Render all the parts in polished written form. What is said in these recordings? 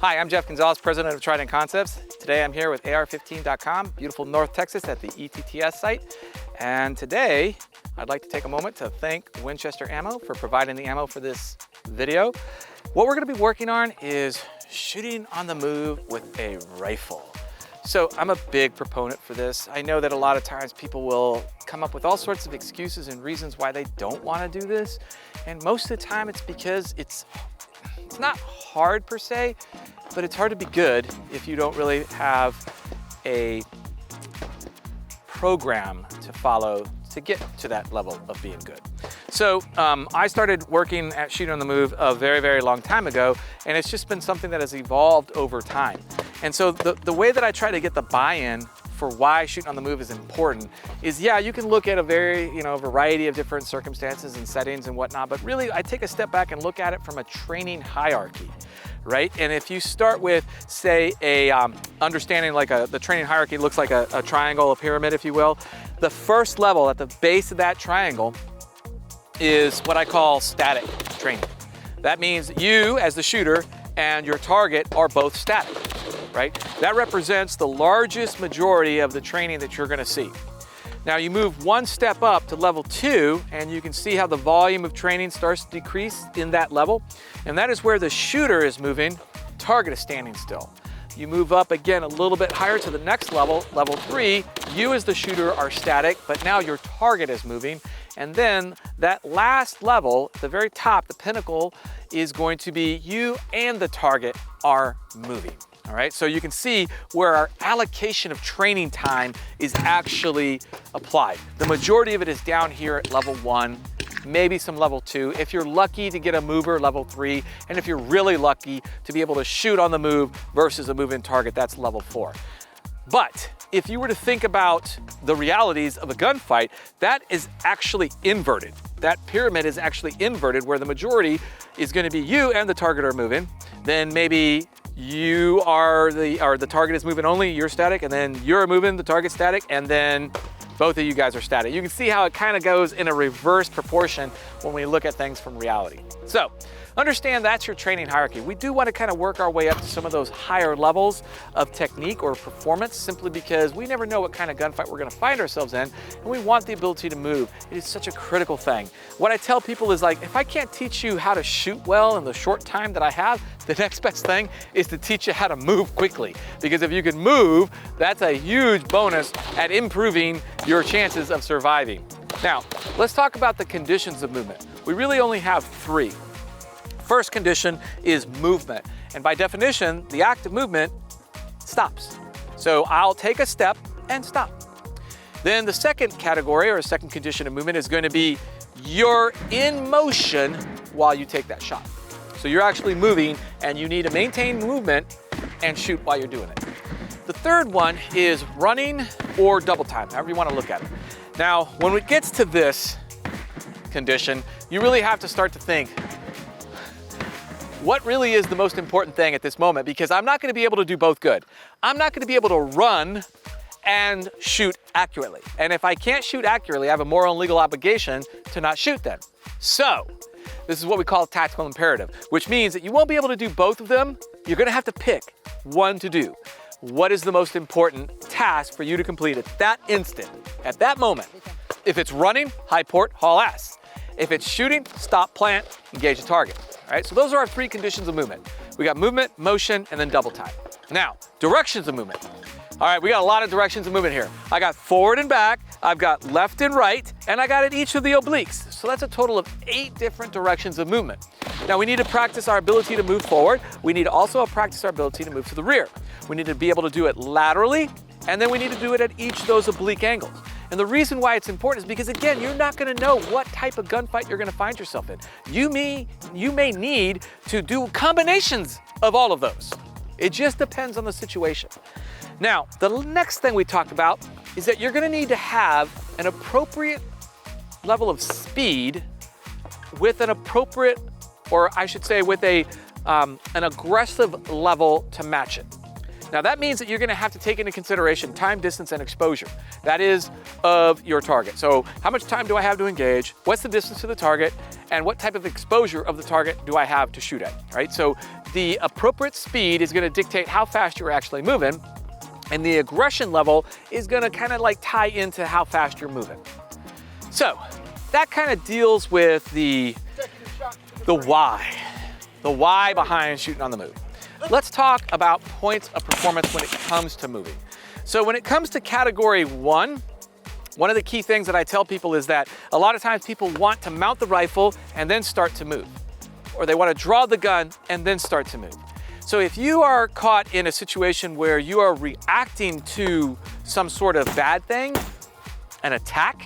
Hi, I'm Jeff Gonzalez, president of Trident Concepts. Today I'm here with AR15.com, beautiful North Texas at the ETTS site. And today I'd like to take a moment to thank Winchester Ammo for providing the ammo for this video. What we're going to be working on is shooting on the move with a rifle. So I'm a big proponent for this. I know that a lot of times people will come up with all sorts of excuses and reasons why they don't want to do this. And most of the time it's because it's not hard per se, but it's hard to be good if you don't really have a program to follow to get to that level of being good. So I started working at Shoot on the Move a very, very long time ago, and it's just been something that has evolved over time. And so the way that I try to get the buy-in for why Shooting on the Move is important is, yeah, you can look at a variety of different circumstances and settings and whatnot, but really I take a step back and look at it from a training hierarchy, right? And if you start with, say, understanding like the training hierarchy looks like a triangle, a pyramid, if you will, the first level at the base of that triangle is what I call static training. That means you as the shooter and your target are both static. Right? That represents the largest majority of the training that you're going to see. Now you move one step up to level 2 and you can see how the volume of training starts to decrease in that level. And that is where the shooter is moving, target is standing still. You move up again a little bit higher to the next level, level 3, you as the shooter are static, but now your target is moving. And then that last level, at the very top, the pinnacle, is going to be you and the target are moving. All right, so you can see where our allocation of training time is actually applied. The majority of it is down here at level 1, maybe some level 2. If you're lucky to get a mover, level 3. And if you're really lucky to be able to shoot on the move versus a move-in target, that's level 4. But if you were to think about the realities of a gunfight, that is actually inverted. That pyramid is actually inverted, where the majority is going to be you and the target are moving. Then maybe you are the target is moving only, you're static, and then you're moving, the target's static, and then both of you guys are static. You can see how it kind of goes in a reverse proportion when we look at things from reality. So understand that's your training hierarchy. We do want to kind of work our way up to some of those higher levels of technique or performance, simply because we never know what kind of gunfight we're going to find ourselves in, and we want the ability to move. It is such a critical thing. What I tell people is, like, if I can't teach you how to shoot well in the short time that I have, the next best thing is to teach you how to move quickly. Because if you can move, that's a huge bonus at improving your chances of surviving. Now, let's talk about the conditions of movement. We really only have 3. First condition is movement. And by definition, the act of movement stops. So I'll take a step and stop. Then the second category, or second condition of movement, is going to be you're in motion while you take that shot. So you're actually moving and you need to maintain movement and shoot while you're doing it. The third one is running or double time, however you want to look at it. Now, when it gets to this condition, you really have to start to think, what really is the most important thing at this moment? Because I'm not going to be able to do both good. I'm not going to be able to run and shoot accurately. And if I can't shoot accurately, I have a moral and legal obligation to not shoot then. So this is what we call a tactical imperative, which means that you won't be able to do both of them. You're going to have to pick one to do. What is the most important task for you to complete at that instant, at that moment? If it's running, high port, haul ass. If it's shooting, stop, plant, engage the target. All right, so those are our 3 conditions of movement. We got movement, motion, and then double time. Now, directions of movement. All right, we got a lot of directions of movement here. I got forward and back, I've got left and right, and I got at each of the obliques. So that's a total of 8 different directions of movement. Now we need to practice our ability to move forward. We need to also practice our ability to move to the rear. We need to be able to do it laterally, and then we need to do it at each of those oblique angles. And the reason why it's important is because, again, you're not going to know what type of gunfight you're going to find yourself in. You may need to do combinations of all of those. It just depends on the situation. Now, the next thing we talked about is that you're going to need to have an appropriate level of speed with an appropriate, or I should say with an aggressive level to match it. Now that means that you're going to have to take into consideration time, distance, and exposure. That is of your target. So how much time do I have to engage? What's the distance to the target? And what type of exposure of the target do I have to shoot at, right? So the appropriate speed is gonna dictate how fast you're actually moving, and the aggression level is gonna kind of like tie into how fast you're moving. So that kind of deals with the why behind shooting on the move. Let's talk about points of performance when it comes to moving. So when it comes to category 1, one of the key things that I tell people is that a lot of times people want to mount the rifle and then start to move, or they want to draw the gun and then start to move. So if you are caught in a situation where you are reacting to some sort of bad thing, an attack,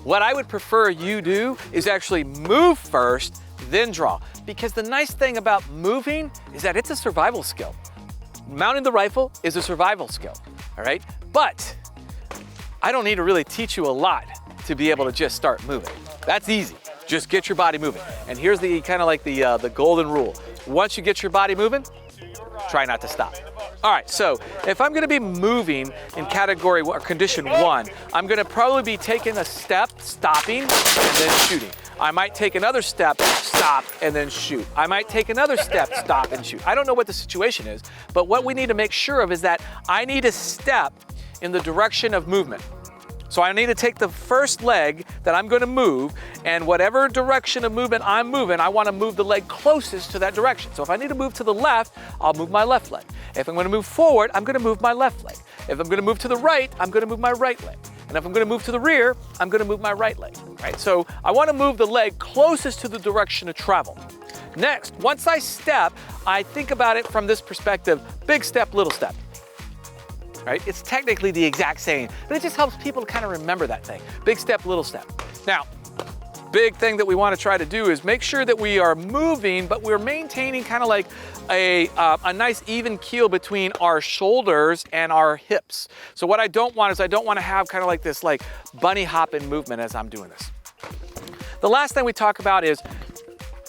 what I would prefer you do is actually move first, then draw. Because the nice thing about moving is that it's a survival skill. Mounting the rifle is a survival skill, all right? But I don't need to really teach you a lot to be able to just start moving. That's easy. Just get your body moving. And here's the kind of like the golden rule. Once you get your body moving, try not to stop. All right, so if I'm gonna be moving in category or condition 1, I'm gonna probably be taking a step, stopping, and then shooting. I might take another step, stop, and then shoot. I might take another step, stop, and shoot. I don't know what the situation is, but what we need to make sure of is that I need to step in the direction of movement. So I need to take the first leg that I'm gonna move, and whatever direction of movement I'm moving, I wanna move the leg closest to that direction. So if I need to move to the left, I'll move my left leg. If I'm gonna move forward, I'm gonna move my left leg. If I'm gonna move to the right, I'm gonna move my right leg. And if I'm gonna move to the rear, I'm gonna move my right leg, right? So I wanna move the leg closest to the direction of travel. Next, once I step, I think about it from this perspective, big step, little step. Right? It's technically the exact same, but it just helps people to kind of remember that thing. Big step, little step. Now, big thing that we want to try to do is make sure that we are moving, but we're maintaining kind of like a nice even keel between our shoulders and our hips. So what I don't want is I don't want to have kind of like this like bunny hopping movement as I'm doing this. The last thing we talk about is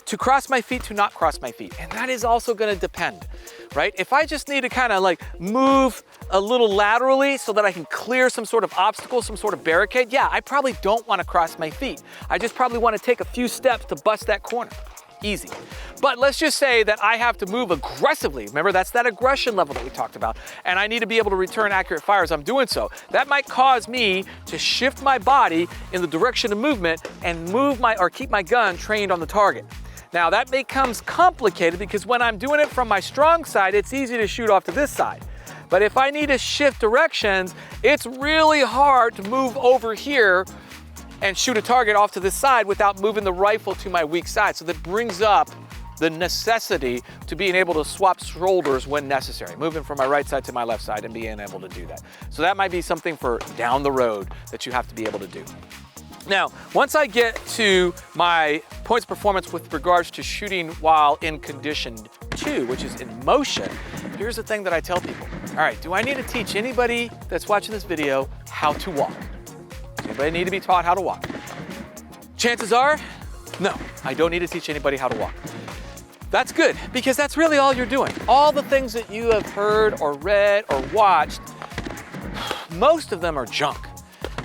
to cross my feet, to not cross my feet. And that is also going to depend, right? If I just need to kind of like move a little laterally so that I can clear some sort of obstacle, some sort of barricade, yeah, I probably don't want to cross my feet. I just probably want to take a few steps to bust that corner. Easy. But let's just say that I have to move aggressively. Remember, that's that aggression level that we talked about. And I need to be able to return accurate fire as I'm doing so. That might cause me to shift my body in the direction of movement and keep my gun trained on the target. Now that becomes complicated because when I'm doing it from my strong side, it's easy to shoot off to this side. But if I need to shift directions, it's really hard to move over here and shoot a target off to this side without moving the rifle to my weak side. So that brings up the necessity to being able to swap shoulders when necessary, moving from my right side to my left side and being able to do that. So that might be something for down the road that you have to be able to do. Now, once I get to my points performance with regards to shooting while in condition 2, which is in motion, here's the thing that I tell people. All right, do I need to teach anybody that's watching this video how to walk? Does anybody need to be taught how to walk? Chances are, no, I don't need to teach anybody how to walk. That's good, because that's really all you're doing. All the things that you have heard or read or watched, most of them are junk.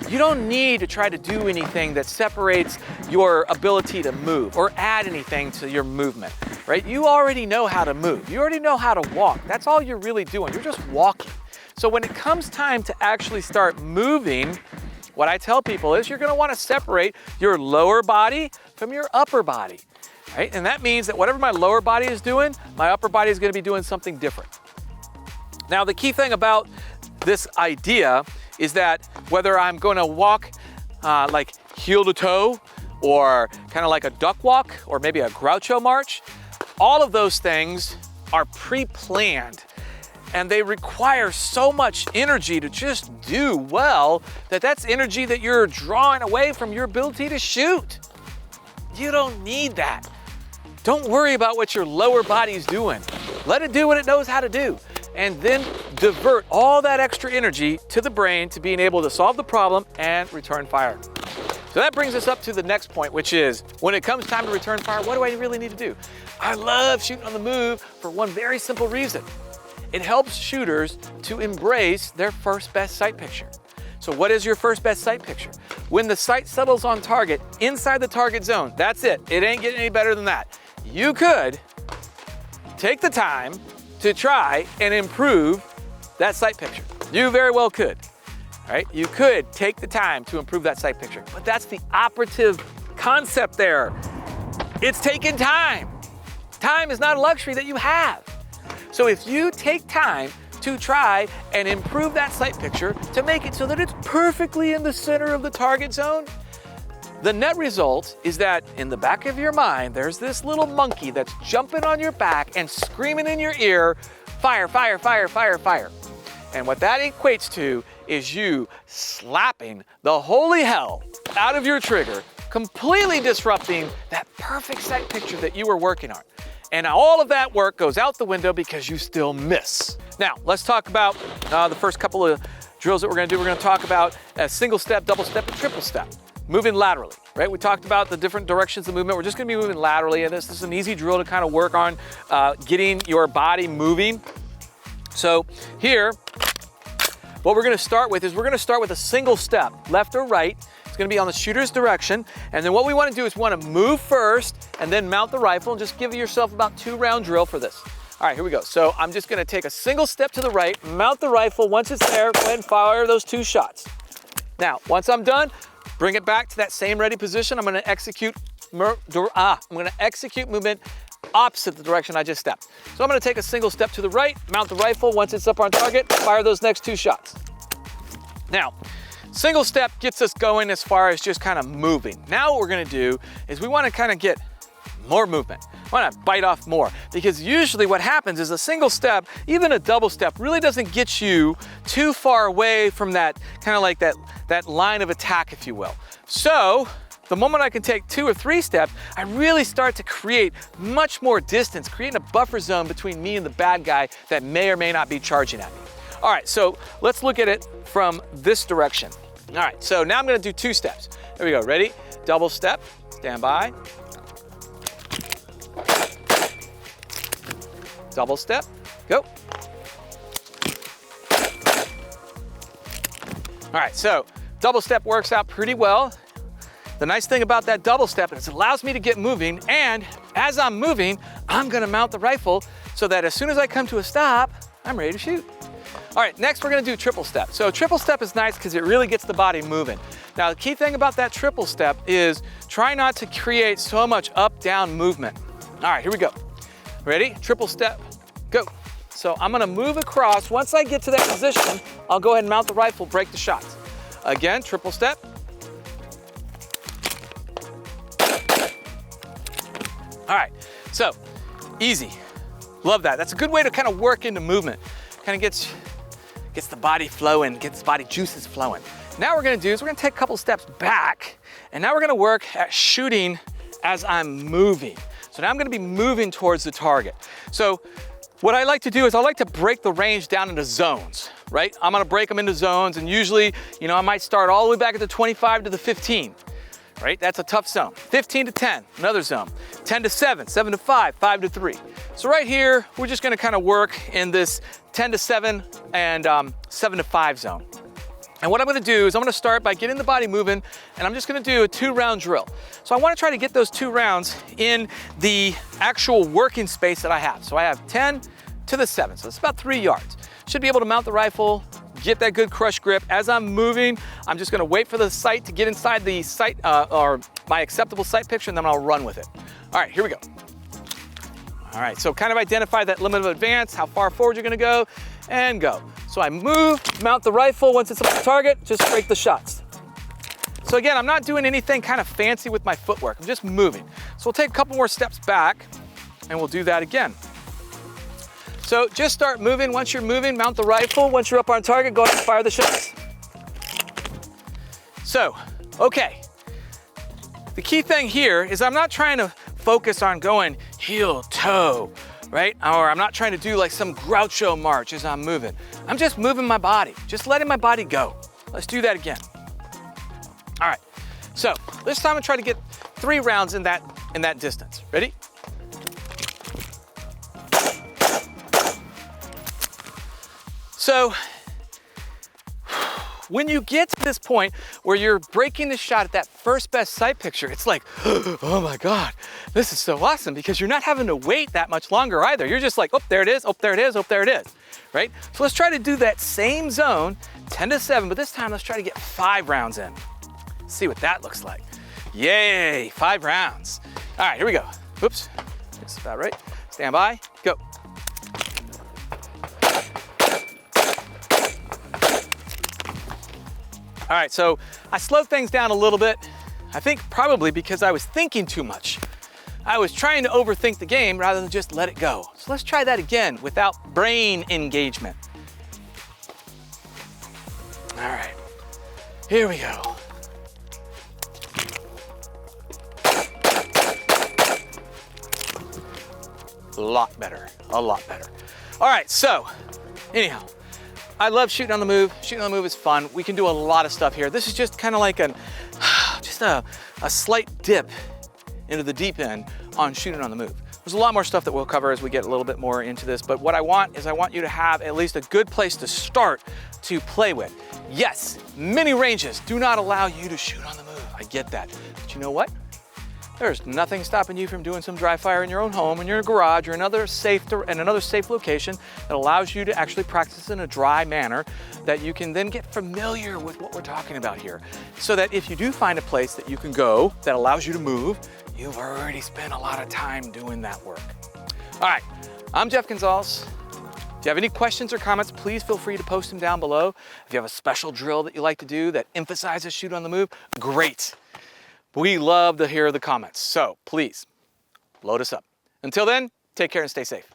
You don't need to try to do anything that separates your ability to move or add anything to your movement, right? You already know how to move. You already know how to walk. That's all you're really doing. You're just walking. So when it comes time to actually start moving, what I tell people is you're gonna wanna separate your lower body from your upper body, right? And that means that whatever my lower body is doing, my upper body is gonna be doing something different. Now, the key thing about this idea is that whether I'm going to walk like heel to toe or kind of like a duck walk or maybe a Groucho march, all of those things are pre-planned and they require so much energy to just do well that that's energy that you're drawing away from your ability to shoot. You don't need that. Don't worry about what your lower body's doing. Let it do what it knows how to do. And then divert all that extra energy to the brain to being able to solve the problem and return fire. So that brings us up to the next point, which is when it comes time to return fire, what do I really need to do? I love shooting on the move for one very simple reason. It helps shooters to embrace their first best sight picture. So what is your first best sight picture? When the sight settles on target, inside the target zone, that's it. It ain't getting any better than that. You could take the time to try and improve that sight picture. You very well could, right? You could take the time to improve that sight picture, but that's the operative concept there. It's taking time. Time is not a luxury that you have. So if you take time to try and improve that sight picture to make it so that it's perfectly in the center of the target zone, the net result is that in the back of your mind, there's this little monkey that's jumping on your back and screaming in your ear, fire, fire, fire, fire, fire. And what that equates to is you slapping the holy hell out of your trigger, completely disrupting that perfect sight picture that you were working on. And all of that work goes out the window because you still miss. Now, let's talk about the first couple of drills that we're gonna do. We're gonna talk about a single step, double step, and triple step. Moving laterally, right? We talked about the different directions of movement. We're just gonna be moving laterally, and this is an easy drill to kind of work on getting your body moving. So here, what we're gonna start with is we're gonna start with a single step, left or right. It's gonna be on the shooter's direction. And then what we wanna do is we wanna move first and then mount the rifle and just give yourself about 2-round drill for this. All right, here we go. So I'm just gonna take a single step to the right, mount the rifle. Once it's there, go ahead and fire those 2 shots. Now, once I'm done, bring it back to that same ready position. I'm gonna execute movement opposite the direction I just stepped. So I'm gonna take a single step to the right, mount the rifle. Once it's up on target, fire those next 2 shots. Now, single step gets us going as far as just kind of moving. Now what we're gonna do is we wanna kind of get more movement. We wanna bite off more, because usually what happens is a single step, even a double step, really doesn't get you too far away from that kind of like that line of attack, if you will. So the moment I can take 2 or 3 steps, I really start to create much more distance, creating a buffer zone between me and the bad guy that may or may not be charging at me. All right, so let's look at it from this direction. All right, so now I'm gonna do 2 steps. Here we go, ready? Double step, stand by. Double step, go. All right, so double step works out pretty well. The nice thing about that double step is it allows me to get moving, and as I'm moving, I'm gonna mount the rifle so that as soon as I come to a stop, I'm ready to shoot. All right, next we're gonna do triple step. So triple step is nice because it really gets the body moving. Now, the key thing about that triple step is try not to create so much up-down movement. All right, here we go. Ready? Triple step, go. So I'm gonna move across. Once I get to that position, I'll go ahead and mount the rifle, break the shots. Again, triple step. All right, so easy. Love that. That's a good way to kind of work into movement. Kind of gets the body flowing, gets the body juices flowing. Now what we're gonna do is we're gonna take a couple steps back, and now we're gonna work at shooting as I'm moving. So now I'm gonna be moving towards the target. So what I like to do is I like to break the range down into zones, right? I'm gonna break them into zones, and usually, you know, I might start all the way back at the 25 to the 15. Right? That's a tough zone. 15 to 10, another zone. 10 to 7, 7 to 5, 5 to 3. So right here, we're just gonna kind of work in this 10 to 7 and 7 to 5 zone. And what I'm gonna do is I'm gonna start by getting the body moving, and I'm just gonna do a 2-round drill. So I wanna try to get those 2 rounds in the actual working space that I have. So I have 10 to the 7, so it's about 3 yards. Should be able to mount the rifle, get that good crush grip. As I'm moving, I'm just gonna wait for the sight to get inside the sight, or my acceptable sight picture, and then I'll run with it. All right, here we go. All right, so kind of identify that limit of advance, how far forward you're gonna go, and go. So I move, mount the rifle. Once it's up the target, just break the shots. So again, I'm not doing anything kind of fancy with my footwork. I'm just moving. So we'll take a couple more steps back, and we'll do that again. So just start moving. Once you're moving, mount the rifle. Once you're up on target, go ahead and fire the shots. So, okay. The key thing here is I'm not trying to focus on going heel, toe, right? Or I'm not trying to do like some Groucho march as I'm moving. I'm just moving my body, just letting my body go. Let's do that again. All right, so this time I'm trying to get 3 rounds in that distance. Ready? So When you get to this point where you're breaking the shot at that first best sight picture, it's like, oh my God, this is so awesome, because you're not having to wait that much longer either. You're just like, oh, there it is, oh, there it is, oh, there it is, right? So let's try to do that same zone, 10 to 7, but this time let's try to get 5 rounds in. See what that looks like. Yay, 5 rounds. All right, here we go. Oops, that's about right. Stand by, go. All right, so I slowed things down a little bit. I think probably because I was thinking too much. I was trying to overthink the game rather than just let it go. So let's try that again without brain engagement. All right, here we go. A lot better, a lot better. All right, so anyhow, I love shooting on the move. Shooting on the move is fun. We can do a lot of stuff here. This is just kind of like just a slight dip into the deep end on shooting on the move. There's a lot more stuff that we'll cover as we get a little bit more into this, but what I want is I want you to have at least a good place to start to play with. Yes, many ranges do not allow you to shoot on the move. I get that, but you know what? There's nothing stopping you from doing some dry fire in your own home, in your garage, or another safe location that allows you to actually practice in a dry manner that you can then get familiar with what we're talking about here. So that if you do find a place that you can go that allows you to move, you've already spent a lot of time doing that work. All right, I'm Jeff Gonzalez. If you have any questions or comments, please feel free to post them down below. If you have a special drill that you like to do that emphasizes shoot on the move, great. We love to hear the comments, so please load us up. Until then, take care and stay safe.